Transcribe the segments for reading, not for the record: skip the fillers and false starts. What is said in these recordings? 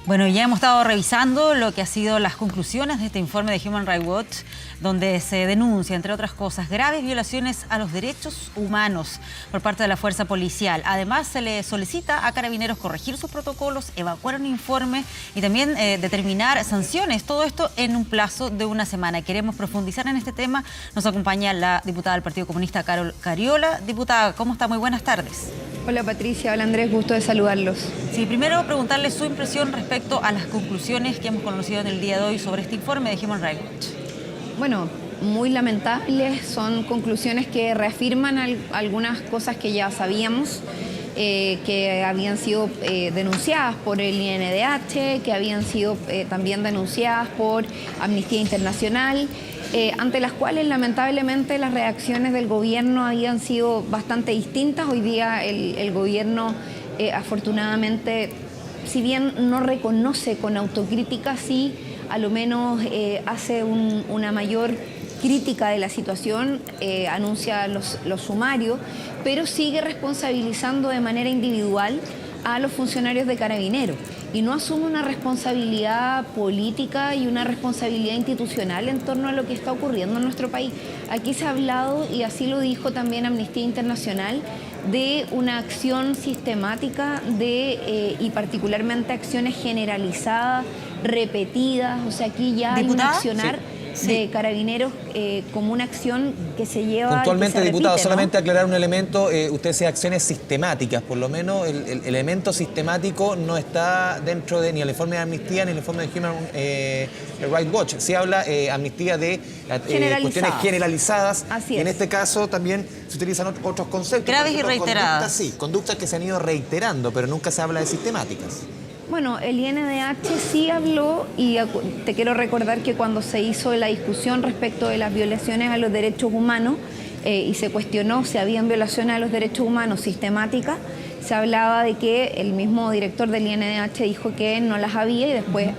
Bueno, ya hemos estado revisando lo que han sido las conclusiones de este informe de Human Rights Watch, donde se denuncia, entre otras cosas, graves violaciones a los derechos humanos por parte de la fuerza policial. Además, se le solicita a Carabineros corregir sus protocolos, evacuar un informe y también determinar sanciones. Todo esto en un plazo de una semana. Queremos profundizar en este tema. Nos acompaña la diputada del Partido Comunista, Carol Cariola. Diputada, ¿cómo está? Muy buenas tardes. Hola Patricia, hola Andrés, gusto de saludarlos. Sí, primero preguntarle su impresión respecto a las conclusiones que hemos conocido en el día de hoy sobre este informe de Human Rights Watch. Bueno, muy lamentables, son conclusiones que reafirman algunas cosas que ya sabíamos, que habían sido denunciadas por el INDH, que habían sido también denunciadas por Amnistía Internacional, ante las cuales lamentablemente las reacciones del gobierno habían sido bastante distintas. Hoy día el gobierno afortunadamente, si bien no reconoce con autocrítica, sí a lo menos hace una mayor crítica de la situación, anuncia los sumarios, pero sigue responsabilizando de manera individual a los funcionarios de Carabineros y no asume una responsabilidad política y una responsabilidad institucional en torno a lo que está ocurriendo en nuestro país. Aquí se ha hablado, y así lo dijo también Amnistía Internacional, de una acción sistemática y particularmente acciones generalizadas, repetidas. O sea, aquí ya hay un accionar de Carabineros como una acción que se lleva... Puntualmente, que se diputado, repite, ¿no? solamente aclarar un elemento, usted dice acciones sistemáticas, por lo menos el elemento sistemático no está dentro de ni el informe de Amnistía ni el informe de Human Rights Watch. Se habla Amnistía de cuestiones generalizadas. Así y es. en este caso también se utilizan otros conceptos. Graves y reiteradas. Conductas que se han ido reiterando, pero nunca se habla de sistemáticas. Bueno, el INDH sí habló, y te quiero recordar que cuando se hizo la discusión respecto de las violaciones a los derechos humanos y se cuestionó si habían violaciones a los derechos humanos sistemáticas, se hablaba de que el mismo director del INDH dijo que no las había y después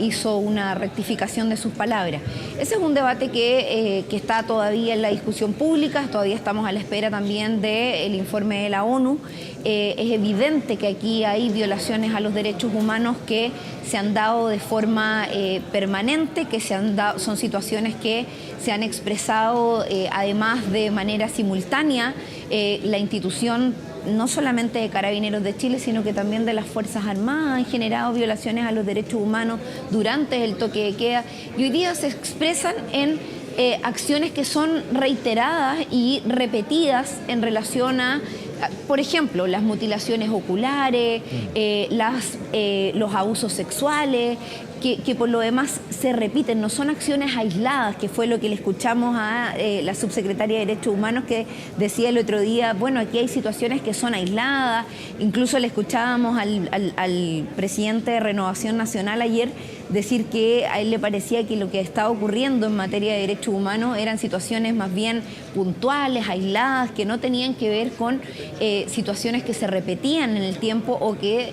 hizo una rectificación de sus palabras. Ese es un debate que está todavía en la discusión pública, todavía estamos a la espera también del informe de la ONU. Es evidente que aquí hay violaciones a los derechos humanos que se han dado de forma permanente, que son situaciones que se han expresado además de manera simultánea. La institución no solamente de Carabineros de Chile, sino que también de las Fuerzas Armadas han generado violaciones a los derechos humanos durante el toque de queda, y hoy día se expresan en acciones que son reiteradas y repetidas en relación a, por ejemplo, las mutilaciones oculares, los abusos sexuales, que por lo demás se repiten, no son acciones aisladas, que fue lo que le escuchamos a la subsecretaria de Derechos Humanos, que decía el otro día, bueno, aquí hay situaciones que son aisladas. Incluso le escuchábamos al presidente de Renovación Nacional ayer decir que a él le parecía que lo que estaba ocurriendo en materia de derechos humanos eran situaciones más bien puntuales, aisladas, que no tenían que ver con situaciones que se repetían en el tiempo o que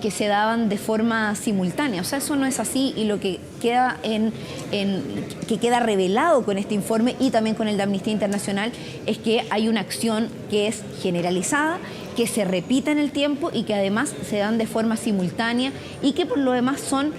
se daban de forma simultánea. O sea, eso no es así, y lo que queda que queda revelado con este informe y también con el de Amnistía Internacional es que hay una acción que es generalizada, que se repite en el tiempo y que además se dan de forma simultánea, y que por lo demás son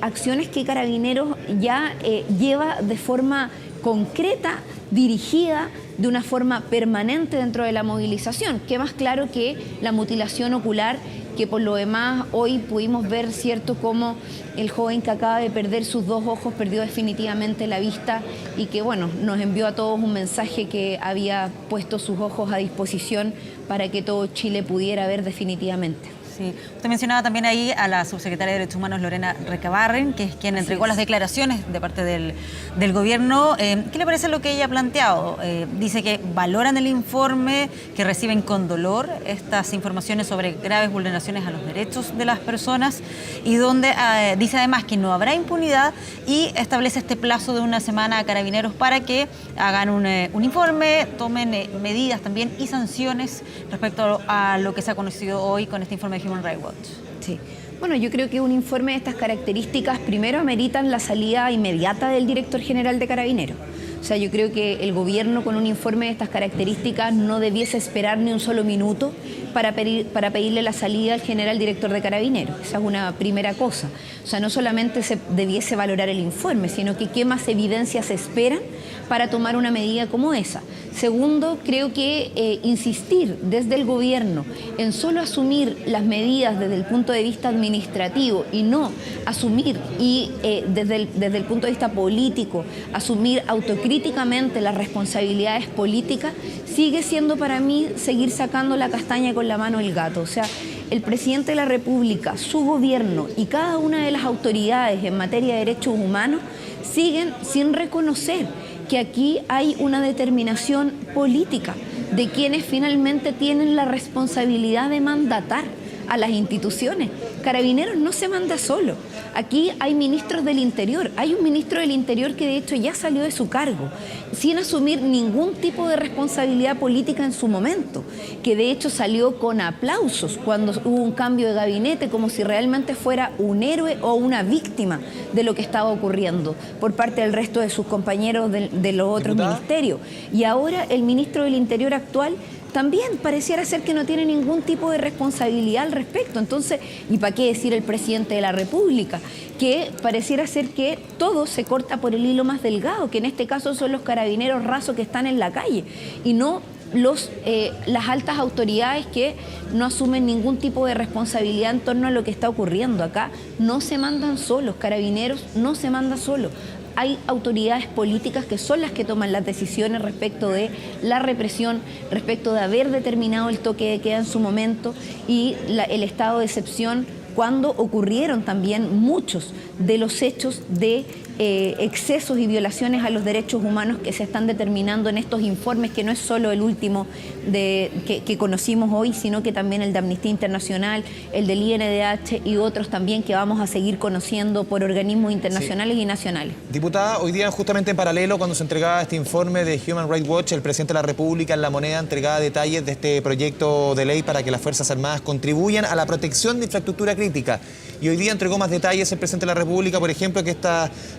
acciones que Carabineros ya lleva de forma concreta, dirigida de una forma permanente dentro de la movilización. Que más claro que la mutilación ocular, que por lo demás hoy pudimos ver, cierto, como el joven que acaba de perder sus dos ojos perdió definitivamente la vista, y que bueno, nos envió a todos un mensaje que había puesto sus ojos a disposición para que todo Chile pudiera ver definitivamente. Sí. Usted mencionaba también ahí a la subsecretaria de Derechos Humanos, Lorena Recabarren, que es quien entregó las declaraciones de parte del gobierno. ¿Qué le parece lo que ella ha planteado? Dice que valoran el informe, que reciben con dolor estas informaciones sobre graves vulneraciones a los derechos de las personas, y donde dice además que no habrá impunidad, y establece este plazo de una semana a Carabineros para que hagan un informe, tomen medidas también y sanciones respecto a lo que se ha conocido hoy con este informe de Human Rights Watch. Sí. Bueno, yo creo que un informe de estas características primero ameritan la salida inmediata del director general de Carabineros. O sea, yo creo que el gobierno con un informe de estas características no debiese esperar ni un solo minuto para pedirle la salida al general director de Carabineros. Esa es una primera cosa. O sea, no solamente se debiese valorar el informe, sino que qué más evidencias se esperan para tomar una medida como esa. Segundo, creo que insistir desde el gobierno en solo asumir las medidas desde el punto de vista administrativo y no asumir desde el punto de vista político, asumir autocríticamente las responsabilidades políticas, sigue siendo para mí seguir sacando la castaña con la mano del gato. O sea, el presidente de la República, su gobierno y cada una de las autoridades en materia de derechos humanos siguen sin reconocer que aquí hay una determinación política de quienes finalmente tienen la responsabilidad de mandatar a las instituciones. Carabineros no se manda solo. Aquí hay ministros del Interior. Hay un ministro del Interior que de hecho ya salió de su cargo, sin asumir ningún tipo de responsabilidad política en su momento, que de hecho salió con aplausos cuando hubo un cambio de gabinete, como si realmente fuera un héroe o una víctima de lo que estaba ocurriendo por parte del resto de sus compañeros de los otros ministerios. Y ahora el ministro del Interior actual también pareciera ser que no tiene ningún tipo de responsabilidad al respecto. Entonces, ¿y para qué decir el presidente de la República? Que pareciera ser que todo se corta por el hilo más delgado, que en este caso son los carabineros rasos que están en la calle y no las altas autoridades que no asumen ningún tipo de responsabilidad en torno a lo que está ocurriendo. Acá no se mandan solos, Carabineros no se manda solo. Hay autoridades políticas que son las que toman las decisiones respecto de la represión, respecto de haber determinado el toque de queda en su momento y el estado de excepción cuando ocurrieron también muchos de los hechos de excesos y violaciones a los derechos humanos que se están determinando en estos informes, que no es solo el último que conocimos hoy, sino que también el de Amnistía Internacional, el del INDH y otros también que vamos a seguir conociendo por organismos internacionales y nacionales. Diputada, hoy día justamente en paralelo, cuando se entregaba este informe de Human Rights Watch, el presidente de la República en La Moneda entregaba detalles de este proyecto de ley para que las Fuerzas Armadas contribuyan a la protección de infraestructura crítica. Y hoy día entregó más detalles el presidente de la República, por ejemplo, que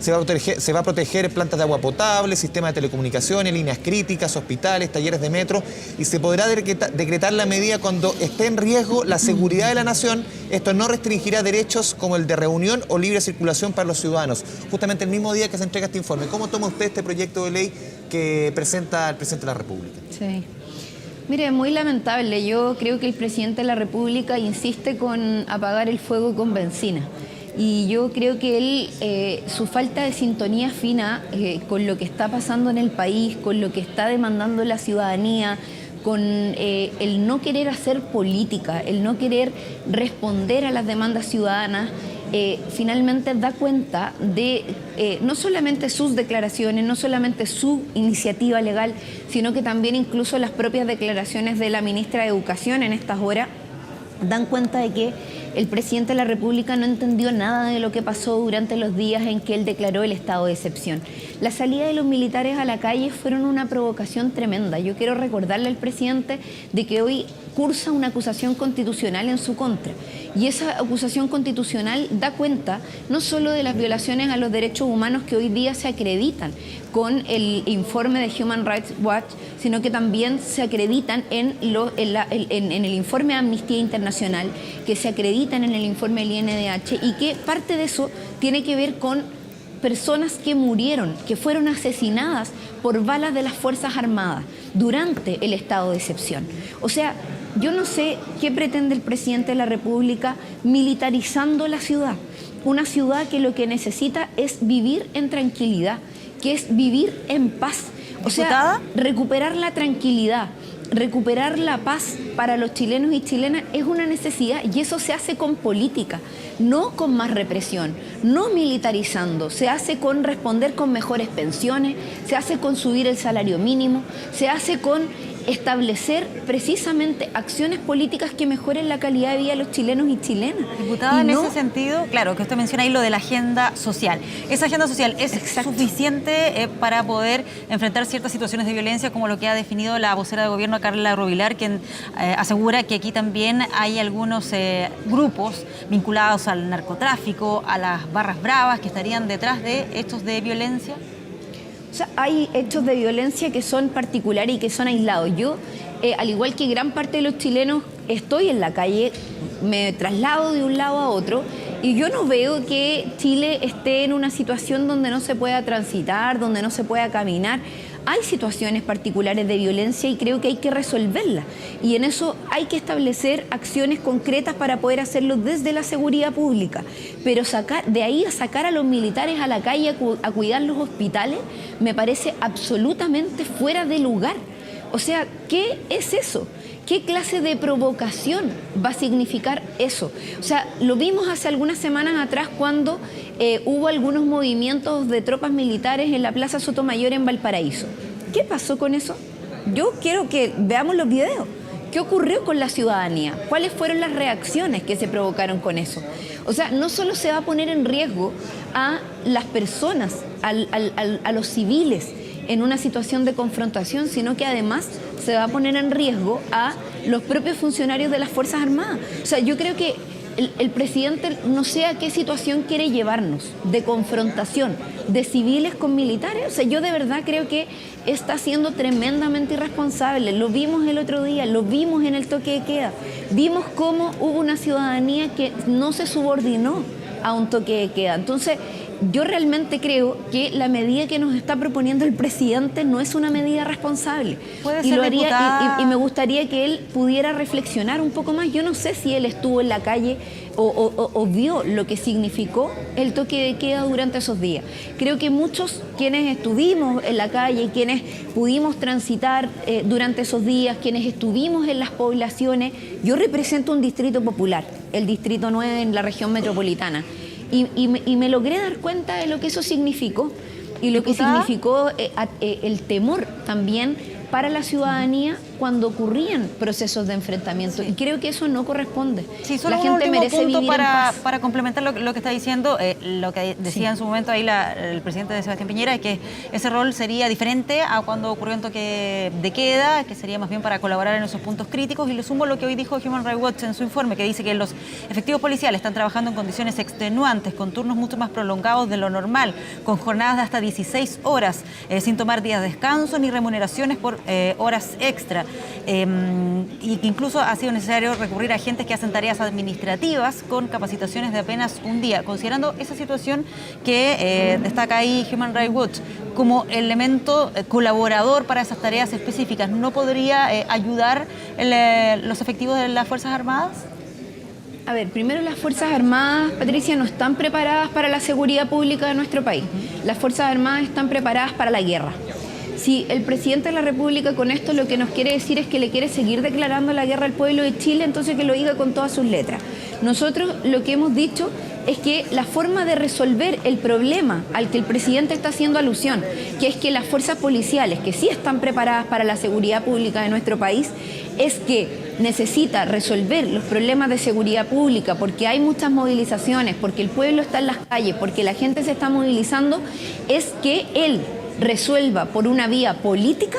se va a proteger plantas de agua potable, sistemas de telecomunicaciones, líneas críticas, hospitales, talleres de metro, y se podrá decretar la medida cuando esté en riesgo la seguridad de la nación. Esto no restringirá derechos como el de reunión o libre circulación para los ciudadanos. Justamente el mismo día que se entrega este informe, ¿cómo toma usted este proyecto de ley que presenta el presidente de la República? Sí. Mire, muy lamentable. Yo creo que el presidente de la República insiste con apagar el fuego con benzina. Y yo creo que él, su falta de sintonía fina con lo que está pasando en el país, con lo que está demandando la ciudadanía, con el no querer hacer política, el no querer responder a las demandas ciudadanas, finalmente da cuenta de no solamente sus declaraciones, no solamente su iniciativa legal, sino que también incluso las propias declaraciones de la ministra de Educación en estas horas dan cuenta de que el presidente de la República no entendió nada de lo que pasó durante los días en que él declaró el estado de excepción. La salida de los militares a la calle fueron una provocación tremenda. Yo quiero recordarle al presidente de que hoy cursa una acusación constitucional en su contra. Y esa acusación constitucional da cuenta no solo de las violaciones a los derechos humanos que hoy día se acreditan con el informe de Human Rights Watch, sino que también se acreditan en el informe de Amnistía Internacional, que se acreditan en el informe del INDH y que parte de eso tiene que ver con personas que murieron, que fueron asesinadas por balas de las Fuerzas Armadas durante el estado de excepción. O sea, yo no sé qué pretende el presidente de la República militarizando la ciudad. Una ciudad que lo que necesita es vivir en tranquilidad, que es vivir en paz. O sea, recuperar la tranquilidad, recuperar la paz para los chilenos y chilenas es una necesidad y eso se hace con política, no con más represión, no militarizando, se hace con responder con mejores pensiones, se hace con subir el salario mínimo, se hace con establecer precisamente acciones políticas que mejoren la calidad de vida de los chilenos y chilenas. Diputada, en ese sentido, claro, que usted menciona ahí lo de la agenda social. ¿Esa agenda social es suficiente para poder enfrentar ciertas situaciones de violencia, como lo que ha definido la vocera de gobierno, Carla Rubilar, quien asegura que aquí también hay algunos grupos vinculados al narcotráfico, a las barras bravas, que estarían detrás de hechos de violencia? O sea, hay hechos de violencia que son particulares y que son aislados. Yo, al igual que gran parte de los chilenos, estoy en la calle, me traslado de un lado a otro y yo no veo que Chile esté en una situación donde no se pueda transitar, donde no se pueda caminar. Hay situaciones particulares de violencia y creo que hay que resolverlas. Y en eso hay que establecer acciones concretas para poder hacerlo desde la seguridad pública. Pero de ahí a sacar a los militares a la calle a cuidar los hospitales me parece absolutamente fuera de lugar. O sea, ¿qué es eso? ¿Qué clase de provocación va a significar eso? O sea, lo vimos hace algunas semanas atrás cuando hubo algunos movimientos de tropas militares en la Plaza Sotomayor en Valparaíso. ¿Qué pasó con eso? Yo quiero que veamos los videos. ¿Qué ocurrió con la ciudadanía? ¿Cuáles fueron las reacciones que se provocaron con eso? O sea, no solo se va a poner en riesgo a las personas, a los civiles, en una situación de confrontación, sino que además se va a poner en riesgo a los propios funcionarios de las Fuerzas Armadas. O sea, yo creo que el presidente no sé a qué situación quiere llevarnos, de confrontación, de civiles con militares. O sea, yo de verdad creo que está siendo tremendamente irresponsable. Lo vimos el otro día, lo vimos en el toque de queda. Vimos cómo hubo una ciudadanía que no se subordinó a un toque de queda. Entonces, yo realmente creo que la medida que nos está proponiendo el presidente no es una medida responsable. Y lo haría, y me gustaría que él pudiera reflexionar un poco más. Yo no sé si él estuvo en la calle o vio lo que significó el toque de queda durante esos días. Creo que muchos quienes estuvimos en la calle, quienes pudimos transitar durante esos días, quienes estuvimos en las poblaciones, yo represento un distrito popular, el Distrito 9 en la región metropolitana. Y me logré dar cuenta de lo que eso significó y lo que significó el temor también para la ciudadanía cuando ocurrían procesos de enfrentamiento. Y creo que eso no corresponde. Sí, solo la gente merece vivir en paz. para complementar lo que está diciendo, lo que decía en su momento ahí el presidente de Sebastián Piñera, es que ese rol sería diferente a cuando ocurrió un toque de queda, que sería más bien para colaborar en esos puntos críticos. Y le sumo lo que hoy dijo Human Rights Watch en su informe, que dice que los efectivos policiales están trabajando en condiciones extenuantes, con turnos mucho más prolongados de lo normal, con jornadas de hasta 16 horas, sin tomar días de descanso ni remuneraciones por horas extra. Y que incluso ha sido necesario recurrir a agentes que hacen tareas administrativas con capacitaciones de apenas un día. Considerando esa situación que destaca ahí Human Rights Watch como elemento colaborador para esas tareas específicas, ¿no podría ayudar los efectivos de las Fuerzas Armadas? A ver, primero las Fuerzas Armadas, Patricia, no están preparadas para la seguridad pública de nuestro país. Las Fuerzas Armadas están preparadas para la guerra. Si el presidente de la República con esto lo que nos quiere decir es que le quiere seguir declarando la guerra al pueblo de Chile, entonces que lo diga con todas sus letras. Nosotros lo que hemos dicho es que la forma de resolver el problema al que el presidente está haciendo alusión, que es que las fuerzas policiales, que sí están preparadas para la seguridad pública de nuestro país, es que necesita resolver los problemas de seguridad pública porque hay muchas movilizaciones, porque el pueblo está en las calles, porque la gente se está movilizando, es que él resuelva por una vía política,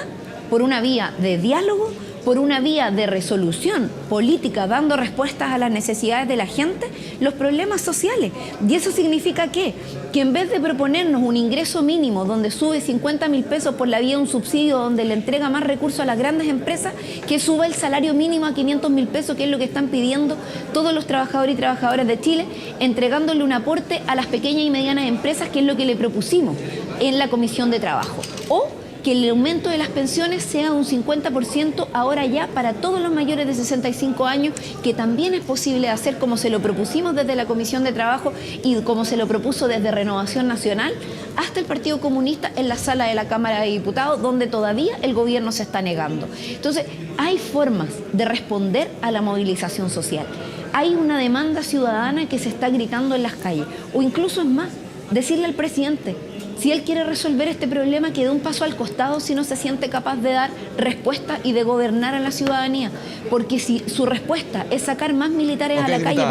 por una vía de diálogo, por una vía de resolución política, dando respuestas a las necesidades de la gente, los problemas sociales. Y eso significa ¿qué? Que en vez de proponernos un ingreso mínimo donde sube 50.000 pesos por la vía de un subsidio, donde le entrega más recursos a las grandes empresas, que suba el salario mínimo a 500.000 pesos, que es lo que están pidiendo todos los trabajadores y trabajadoras de Chile, entregándole un aporte a las pequeñas y medianas empresas, que es lo que le propusimos en la Comisión de Trabajo. O que el aumento de las pensiones sea un 50% ahora ya para todos los mayores de 65 años, que también es posible hacer como se lo propusimos desde la Comisión de Trabajo y como se lo propuso desde Renovación Nacional hasta el Partido Comunista en la sala de la Cámara de Diputados, donde todavía el gobierno se está negando. Entonces, hay formas de responder a la movilización social. Hay una demanda ciudadana que se está gritando en las calles. O incluso es más, decirle al presidente, si él quiere resolver este problema, que dé un paso al costado si no se siente capaz de dar respuesta y de gobernar a la ciudadanía. Porque si su respuesta es sacar más militares a la calle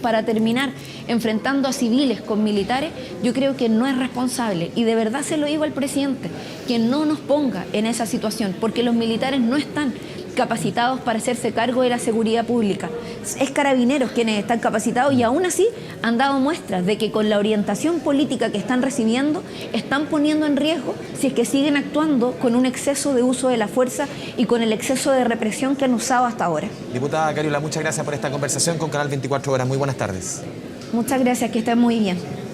para terminar enfrentando a civiles con militares, yo creo que no es responsable. Y de verdad se lo digo al presidente, que no nos ponga en esa situación, porque los militares no están capacitados para hacerse cargo de la seguridad pública. Es Carabineros quienes están capacitados y aún así han dado muestras de que con la orientación política que están recibiendo están poniendo en riesgo si es que siguen actuando con un exceso de uso de la fuerza y con el exceso de represión que han usado hasta ahora. Diputada Cariola, muchas gracias por esta conversación con Canal 24 Horas. Muy buenas tardes. Muchas gracias, que estén muy bien.